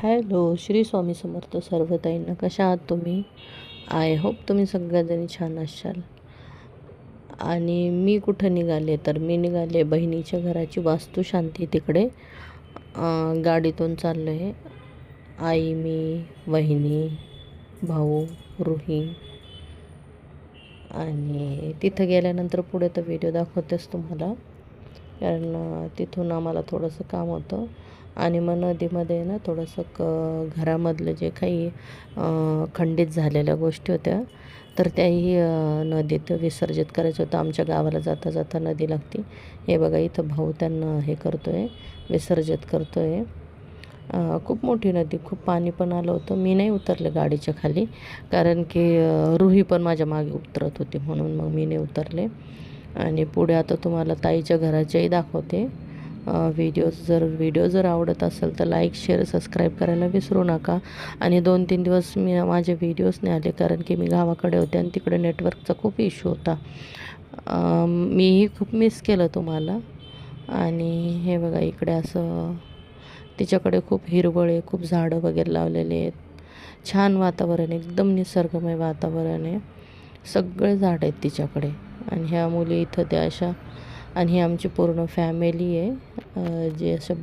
Hello, Shri Swami Samarth सर्व ताईंना. कशा आहात तुम्ही? आय होप तुम्ही सगळ्याजणी छान असाल. आणि मी कुठं निघाले तर मी निघाले बहिणीच्या घराची वास्तुशांती तिकडे. गाडीतून चाललो आहे. आई, मी, वहिनी, भाऊ, रुही. आणि तिथं गेल्यानंतर पुढे तर व्हिडिओ दाखवतेच तुम्हाला, कारण तिथून आम्हाला थोडंसं काम होतं. आणि मग नदीमध्ये ना थोडंसं घरामधलं जे काही खंडित झालेल्या गोष्टी होत्या तर त्याही नदीत विसर्जित करायचं होतं. आमच्या गावाला जाता जाता नदी लागते. हे बघा, इथं भाऊ त्यांना हे करतो आहे, विसर्जित करतो आहे. खूप मोठी नदी, खूप पाणी पण आलं होतं. मी नाही उतरले गाडीच्या खाली, कारण की रुही पण माझ्या मागे उतरत होती, म्हणून मग मी नाही उतरले. आणि पुढे आता तुम्हाला ताईच्या घराच्याही दाखवते. व्हिडिओ जर आवडत असेल तर लाईक, शेअर, सबस्क्राईब करायला विसरू नका. आणि 2-3 दिवस माझे व्हिडिओज नाही आले, कारण की मी गावाकडे होते आणि तिकडे नेटवर्कचा खूप इश्यू होता. मीही खूप मिस केलं तुम्हाला. आणि हे बघा, इकडे असं तिच्याकडे खूप हिरवळ आहे, खूप झाडं वगैरे लावलेले आहेत. छान वातावरण, एकदम निसर्गमय वातावरण आहे. सगळे झाड आहेत तिच्याकडे. आणि ह्या मुली इथं त्या अशा. आणि ही आमची पूर्ण फॅमिली आहे, जे असं